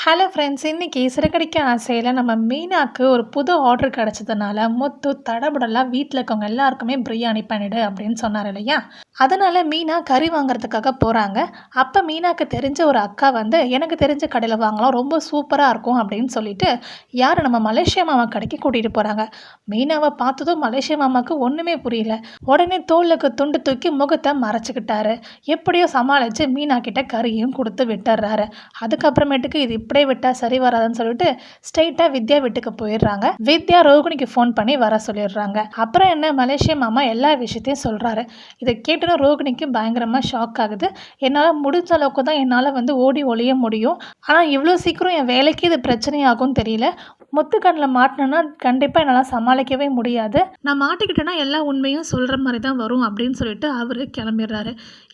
Hello friends, இன்னைக்கு சிறகடிக்க ஆசையில் நம்ம மீனாக்கு ஒரு புது ஆர்டர் கிடச்சதுனால முத்து தடபுடலாக வீட்டில் இருக்கவங்க எல்லாருக்குமே பிரியாணி பண்ணிடு அப்படின்னு சொன்னார் இல்லையா. அதனால் மீனா கறி வாங்குறதுக்காக போகிறாங்க. அப்போ மீனாக்கு தெரிஞ்ச ஒரு அக்கா வந்து எனக்கு தெரிஞ்ச கடையில் வாங்கலாம், ரொம்ப சூப்பராக இருக்கும் அப்படின்னு சொல்லிட்டு யார் நம்ம மலேசியா மாமா கடைக்கு கூட்டிகிட்டு போகிறாங்க. மீனாவை பார்த்ததும் மலேசியா மாமாவுக்கு ஒன்றுமே புரியல. உடனே தோலுக்கு துண்டு தூக்கி முகத்தை மறைச்சிக்கிட்டாரு. எப்படியோ சமாளித்து மீனா கிட்ட கறியும் கொடுத்து விட்டுறாரு. அதுக்கப்புறமேட்டுக்கு இது இப்படியே விட்டால் சரி வராதுன்னு சொல்லிட்டு ஸ்ட்ரெயிட்டாக வித்யா வீட்டுக்கு போயிடுறாங்க. வித்யா ரோகிணிக்கு ஃபோன் பண்ணி வர சொல்லிடுறாங்க. அப்புறம் என்ன, மலேசியா மாமா எல்லா விஷயத்தையும் சொல்கிறாரு. இதை கேட்டுன்னு ரோகிணிக்கு பயங்கரமாக ஷாக் ஆகுது. என்னால் முடிஞ்ச அளவுக்கு தான் என்னால் வந்து ஓடி ஒளிய முடியும், ஆனால் இவ்வளோ சீக்கிரம் என் வேலைக்கு இது பிரச்சனையாகும் தெரியல. முத்துக்கண்ணில் மாட்டினேன்னா கண்டிப்பாக என்னால் சமாளிக்கவே முடியாது. நான் மாட்டிக்கிட்டேன்னா எல்லா உண்மையும் சொல்கிற மாதிரி தான் வரும் அப்படின்னு சொல்லிட்டு அவர் கிளம்பிடுறாரு.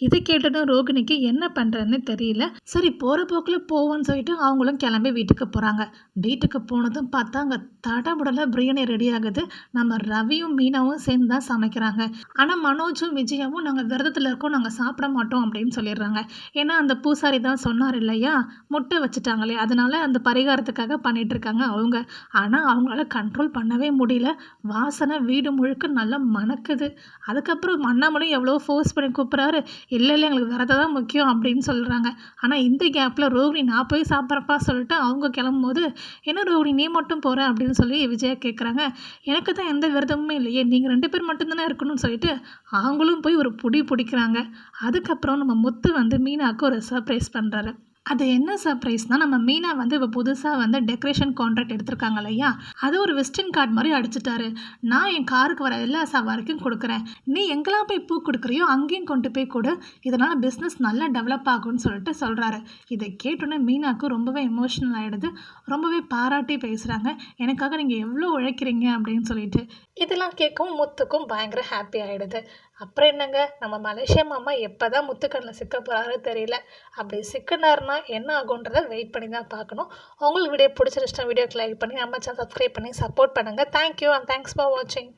இது கேட்டதும் ரோகிணிக்கு என்ன பண்ணுறதுன்னு தெரியல. சரி, போகிற போக்கில் போவோன்னு சொல்லிட்டு அவங்களும் கிளம்பி வீட்டுக்கு போகிறாங்க. வீட்டுக்கு போனதும் பார்த்தா அங்கே தடபுடல பிரியாணி ரெடி ஆகுது. நம்ம ரவியும் மீனாவும் சேர்ந்து தான் சமைக்கிறாங்க. ஆனால் மனோஜும் விஜயாவும் நாங்கள் விரதத்தில் இருக்கோம், நாங்கள் சாப்பிட மாட்டோம் அப்படின்னு சொல்லிடுறாங்க. ஏன்னா அந்த பூசாரி தான் சொன்னார் இல்லையா, முட்டை வச்சுட்டாங்களே, அதனால அந்த பரிகாரத்துக்காக பண்ணிட்டு இருக்காங்க அவங்க. ஆனால் அவங்களால கண்ட்ரோல் பண்ணவே முடியல. வாசனை வீடு முழுக்க நல்லா மணக்குது. அதுக்கப்புறம் அண்ணாமலையும் எவ்வளோ ஃபோர்ஸ் பண்ணி கூப்பிட்றாரு. இல்லை இல்லை, எங்களுக்கு விரதம் தான் முக்கியம் அப்படின்னு சொல்கிறாங்க. ஆனால் இந்த கேப்பில் ரோகிணி நான் போய் சாப்பிட்றப்பா சொல்லிட்டு அவங்க கிளம்பும் போது, என்ன ரோகிணி நீ மட்டும் போகிற அப்படின்னு சொல்லி விஜயா கேட்குறாங்க. எனக்கு தான் எந்த விரதமுமே இல்லையே, நீங்கள் 2 பேர் மட்டும்தானே இருக்கணும்னு சொல்லிட்டு அவங்களும் போய் ஒரு புடி பிடிக்கிறாங்க. அதுக்கப்புறம் நம்ம முத்து வந்து மீனாவுக்கு ஒரு சர்ப்ரைஸ் பண்ணுறாரு. அது என்ன சர்ப்ரைஸ்னால், நம்ம மீனா வந்து இப்போ புதுசாக வந்து டெக்கரேஷன் கான்ட்ராக்ட் எடுத்திருக்காங்க இல்லையா, அது ஒரு விசிட்டிங் கார்டு மாதிரி அடிச்சுட்டாரு. நான் என் காருக்கு வர எல்லா சவாரிக்கும் கொடுக்குறேன், நீ எங்கெல்லாம் போய் பூ கொடுக்குறியோ அங்கேயும் கொண்டு போய் கொடு, இதனால் பிஸ்னஸ் நல்லா டெவலப் ஆகும்னு சொல்லிட்டு சொல்கிறாரு. இதை கேட்டோன்னே மீனாவுக்கு ரொம்பவே எமோஷ்னல் ஆகிடுது. ரொம்பவே பாராட்டி பேசுகிறாங்க, எனக்காக நீங்கள் எவ்வளோ உழைக்கிறீங்க அப்படின்னு சொல்லிட்டு. இதெல்லாம் கேட்கவும் முத்துக்கும் பயங்கர ஹாப்பி ஆகிடுது. அப்புறம் என்னங்க, நம்ம மலேசியா மாமா எப்போ தான் முத்துக்கண்ணில் சிக்க போகிறாரு தெரியல. அப்படி சிக்கினார்னா என்ன ஆகுன்றதை வெயிட் பண்ணி தான் பார்க்கணும். உங்களுக்கு வீடியோ பிடிச்சிருச்சுன்னா வீடியோக்கு லைக் பண்ணி நம்ம சேனல் சப்ஸ்கிரைப் பண்ணி சப்போர்ட் பண்ணுங்கள். தேங்க்யூ அண்ட் தேங்க்ஸ் ஃபார் வாட்சிங்.